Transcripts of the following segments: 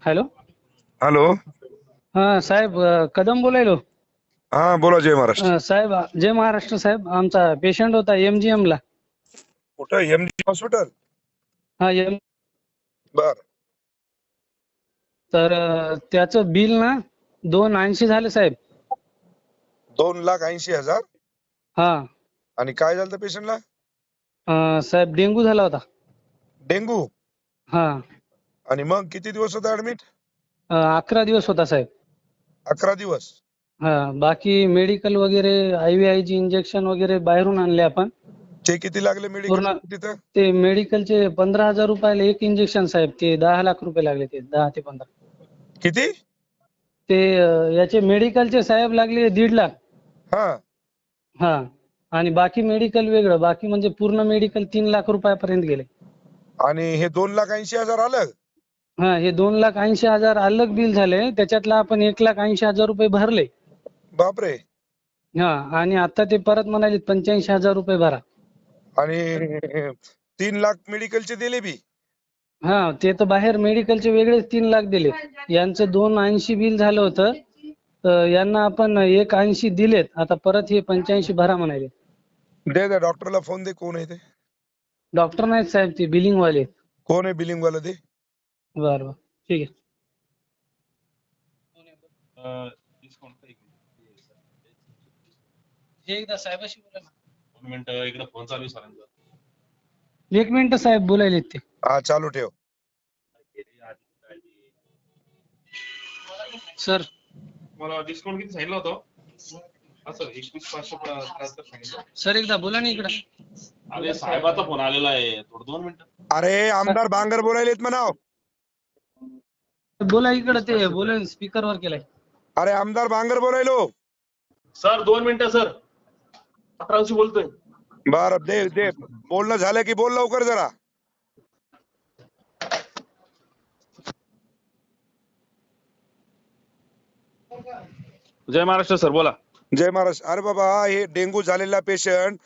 Hello. Hello. हा साहेब, कदम बोलायलो. हा बोला. जय महाराष्ट्र. साहेब, जय महाराष्ट्र साहेब. आमचा पेशंट होता MGM ला. कुठं? MG hospital. हा एम बर. तर त्याचं बिल ना 280 झालं साहेब. 2,80,000. हा. आणि काय झालं पेशंटला? साहेब डेंगू झाला होता. डेंगू. हा. आणि मग किती दिवस होता ऍडमिट? 11 दिवस होता साहेब. 11 दिवस. हा. बाकी मेडिकल वगैरे IVI ची इंजेक्शन वगैरे बाहेरून आणले आपण. ते किती लागले मेडिकल पूर्ण तिथं? ते मेडिकलचे 15,000 रुपयाला एक इंजेक्शन साहेब. ते 10 लाख रुपये लागले. ते 10 ते 15. किती? ते याचे मेडिकलचे साहेब लागले 1.5 लाख. हा. हा. आणि बाकी मेडिकल वेगळं. बाकी म्हणजे पूर्ण मेडिकल 3 लाख रुपयापर्यंत गेले. आणि हे 2,80,000 आलं? हा. हे 2,80,000 अलग बिल झाले. त्याच्यातला आपण 1,80,000 रुपये भरले. बापरे. हा. आणि आता ते परत म्हणाले 85,000 रुपये भरा. आणि 3 लाख मेडिकलचे दिले बी? हा. ते तर बाहेर मेडिकलचे वेगळेच 3 लाख दिले. यांचं 280 बिल झालं होतं. तर यांना आपण 180 दिलेत. आता परत हे 85 भरा म्हणाले. दे द्या डॉक्टरला फोन दे. कोण आहे ते? डॉक्टर नाहीत साहेब, ते बिलिंग वाले. कोण आहे बिलिंग वाला ते? बरं बरं, ठीक आहे. हे एकदा साहेबाशी बोला ना. 2 मिनिटं इकडे फोन चालू आहे सरांचा. 1 मिनिट साहेब, बोलायलेत ते. हा चालू ठेव. सर, मला डिस्काउंट किती सांगितलं होतं? असं 21,573 सांगितलं. सर एकदा बोला ना इकडं. अरे साहेबाचा फोन आलेला आहे, थोडं 2 मिनिटं. अरे आमदार बांगर बोलायलेत म्हणाव. बोला इकडं, ते बोला स्पीकरवर केलाय. अरे आमदार बांगर बोलायलो. सर 2 मिनिटं सर. 18शी बोलतोय. बर दे दे. बोलणं झालं की बोल लवकर जरा. जय महाराष्ट्र सर, बोला. जय महाराज. अरे बाबा, हे डेंगू झालेला पेशंट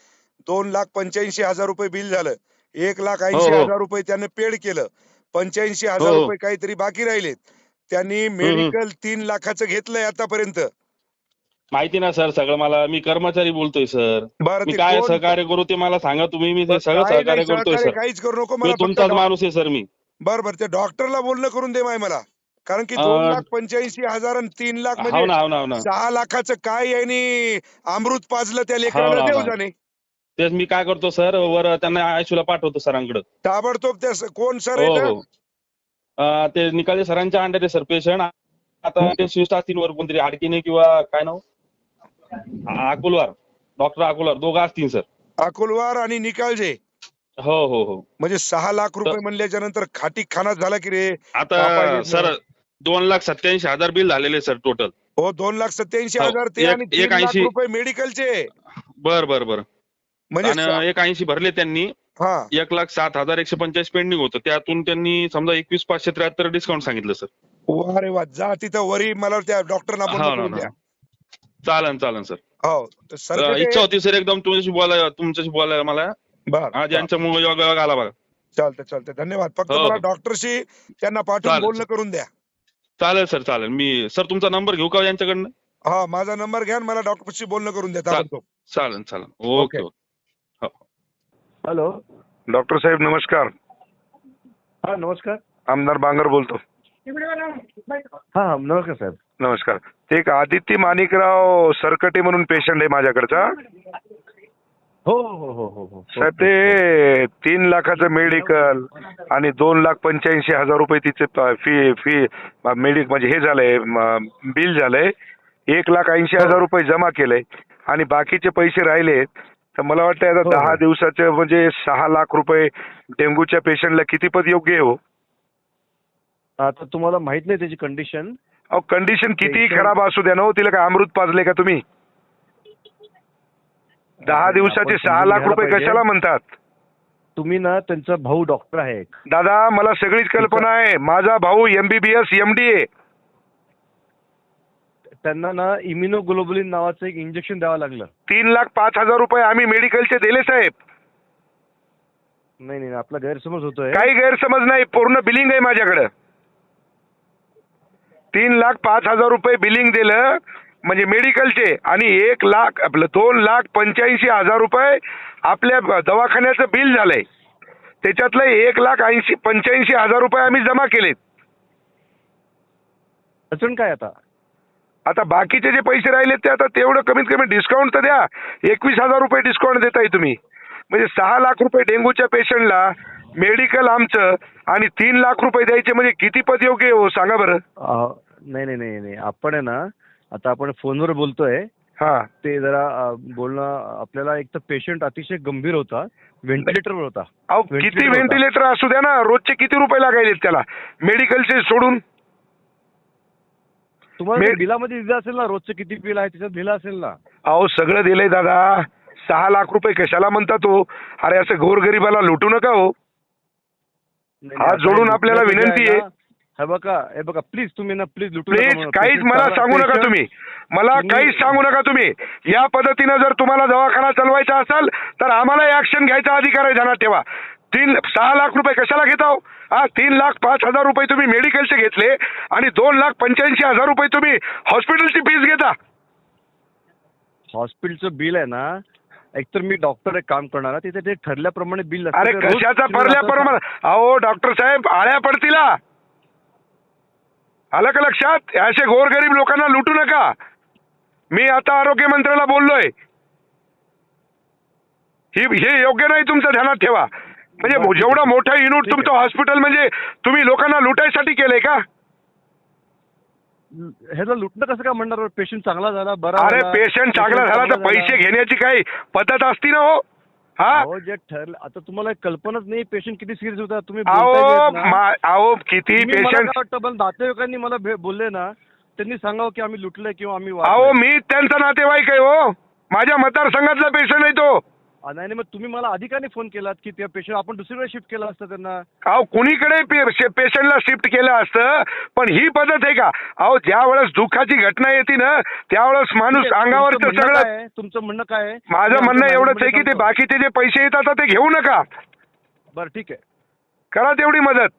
2,85,000 रुपये बिल झालं. 1,80,000 रुपये त्याने पेड केलं. 85,000 हो. रुपये काहीतरी बाकी राहिलेत. त्यांनी मेडिकल 3 लाखाचं घेतलंय आतापर्यंत. माहिती ना सर सगळं मला. मी कर्मचारी बोलतोय सर. बरं मी ते काय कोण? सहकार्य करू ते मला सांगा तुम्ही. मी ते सगळं काय नाही, सहकार्य करतोय सहकार्य सर. काहीच करू नको. मी मला फक्त तुमचाच माणूस आहे सर मी. बरं ते डॉक्टरला बोलणं करून दे माय मला. कारण की 2,85,000 आणि 3 लाख हो म्हणजे ना 6 लाखाचं काय यांनी अमृत पाजलं त्या हो लेकराला ना देव जाणे. तेच मी काय करतो सर, वर त्यांना आयशूला पाठवतो सरांकडे. ताबडतोब त्या कोण सर हो आहे? हो. ते निकाले सरांच्या अंडर आहे सर पेशंट. आता ते शिफ्ट असतील वर कोणतरी आडकीने किंवा काय नाव, अकोलवार, डॉक्टर अकोलवार दोघं असतील सर. अकोलवार आणि निकालजे. हो हो हो. म्हणजे 6 लाख रुपये म्हणल्याच्या नंतर खाटी खाना झाला की रे. आता सर 2,87,000 बिल झालेले सर टोटल. हो 2,87,000 ते आणि 3 लाख 180. रुपये मेडिकलचे. बर बर बर. म्हणजे आणि 180 भरले त्यांनी. हा 1,07,145 पेंडिंग होतं. त्यातून त्यांनी समजा 21,573 डिस्काउंट सांगितलं सर. वा रे वा. जा तिथं वरी मला त्या डॉक्टरना बोलणं हो करून ना. द्या. चालन सर. हो तर सरकटे. इच्छा होती सर एकदम तुमच्याशी बोलायला मला. बर आज यांच्यामुळे योग आला बघा. चालतंय धन्यवाद. फक्त हो, मला हो. डॉक्टरशी त्यांना पाठवून चालेल बोलणं करून द्या. चालेल सर चालेल. मी सर तुमचा नंबर घेऊ का यांच्याकडनं? हा माझा नंबर घ्या आणि मला डॉक्टरशी बोलणं करून द्या ताबडतोब. चालेल. ओके. हो. हॅलो. डॉक्टर साहेब नमस्कार. हा नमस्कार. आमदार बांगर बोलतो. हा नमस्कार साहेब. नमस्कार. ते एक आदित्य माणिकराव सरकटे म्हणून पेशंट आहे माझ्याकडचा. हो हो हो हो हो साहेब ते 3 लाखाचं मेडिकल आणि 2,85,000 रुपये तिचे फी मेडिक म्हणजे हे झालंय, बिल झालंय. 1,80,000 रुपये जमा केलंय आणि बाकीचे पैसे राहिले. तर मला वाटतं आता 10 दिवसाचे म्हणजे 6 लाख रुपये डेंग्यूच्या पेशंटला किती पद योग्य आहे हो? आता तुम्हाला माहित नाही त्याची कंडिशन. अहो कंडिशन किती खराब असू द्या ना हो, तिला काय अमृत पाजले का तुम्ही? 10 दिवसाचे 6 लाख रुपये कशाला म्हणतात? तुम्ही ना त्यांचा भाऊ डॉक्टर आहे. दादा मला सगळीच कल्पना आहे. माझा भाऊ MBBS MD आहे. त्यांना ना इम्युनोग्लोबुलिन नावाचं एक इंजेक्शन द्यावं लागलं. 3,05,000 रुपये आम्ही मेडिकलचे दिले साहेब. नाही आपला गैरसमज होतोय. काही गैरसमज नाही. पूर्ण बिलिंग आहे माझ्याकडे. 3,05,000 रुपये बिलिंग दिलं म्हणजे मेडिकलचे, आणि 2,85,000 रुपये आपल्या दवाखान्याचं बिल झालंय. त्याच्यातलं 1,85,000 रुपये आम्ही जमा केलेत. अडचण काय आता? आता बाकीचे जे पैसे राहिले ते आता तेवढं कमीत कमी डिस्काउंट तर द्या. 21,000 रुपये डिस्काउंट देताय तुम्ही, म्हणजे 6 लाख रुपये डेंग्यूच्या पेशंटला मेडिकल आमचं आणि 3 लाख रुपये द्यायचे म्हणजे किती पद योग्य हो सांगा बरं. नाही नाही नाही नाही, आपण आहे ना, आता आपण फोनवर बोलतोय, हा ते जरा बोलणं आपल्याला, एक तर पेशंट अतिशय गंभीर होता, व्हेंटिलेटरवर होता. अहो किती Ventilator होता. व्हेंटिलेटर असू द्या ना, रोजचे किती रुपये लागायचे त्याला मेडिकलचे सोडून. तुम्हाला बिलामध्ये दिलं असेल ना, रोजचं किती बिल आहे त्याच्यात दिलं असेल ना. अहो सगळं दिलंय दादा. 6 लाख रुपये कशाला म्हणता तो? अरे असं गोरगरिबाला लुटू नका हो. नाही, हात आता जोडून हे आपल्याला लुटण्याचं जे विनंती आहे. ना, हे बघा प्लीज, तुम्ही ना प्लीज लुटू प्लीज नका. काहीच मला सांगू नका तुम्ही, मला काहीच सांगू नका तुम्ही. या पद्धतीनं जर तुम्हाला दवाखाना चालवायचा असेल तर आम्हाला ऍक्शन घ्यायचा अधिकार आहे, ध्यानात ठेवा. 6 लाख रुपये कशाला घेता हो? 3,05,000 रुपये तुम्ही मेडिकलचे घेतले आणि 2,85,000 रुपये तुम्ही हॉस्पिटलची फीस घेता. हॉस्पिटलचं बिल आहे ना, एकतर मी डॉक्टर एक काम करणार, तिथे ते ठरल्याप्रमाणे बिल असतं. अरे ते रोज कशाचा तुम्ही परल्याप्रमाणे? अहो डॉक्टर साहेब, आळ्या पडतीला. आलं का लक्षात? असे गोरगरीब लोकांना लुटू नका. मी आता आरोग्य मंत्र्याला बोललोय, हे योग्य नाही, तुमचं ध्यानात ठेवा. म्हणजे जेवढं मोठं युनिट तुमचं हॉस्पिटल म्हणजे तुम्ही लोकांना लुटायसाठी केलंय का? ह्याला लुटणं कसं काय म्हणणार? पेशंट चांगला झाला, बरा अरे झाला, पेशंट चांगला झाला तर पैसे घेण्याची काही पद्धत असती ना हो. हा अहो जे ठरलं, आता तुम्हाला कल्पनाच नाही पेशंट किती सिरियस होता. तुम्ही बोलताय ना. अहो किती तुम्ही मला पेशंट. काय वाटतं, पण नातेवाईकांनी मला बोलले ना, त्यांनी सांगावं की आम्ही लुटलंय किंवा आम्ही अहो मी त्यांचा नातेवाईक आहे हो. माझ्या मतदारसंघातला पेशंट आहे तो. नाही, मग तुम्ही मला अधिकाने फोन केलात की त्या पेशंट आपण दुसरीकडे शिफ्ट केलं असतं त्यांना. अहो कुणीकडे पेशंटला शिफ्ट केलं असतं, पण ही पद्धत आहे का? अहो ज्या वेळेस दुःखाची घटना येते ना, त्यावेळेस माणूस अंगावर सगळं. तुमचं म्हणणं काय आहे? माझं म्हणणं एवढंच आहे की ते बाकीचे जे पैसे येतात ते घेऊ नका. बरं ठीक आहे, करा तेवढी मदत.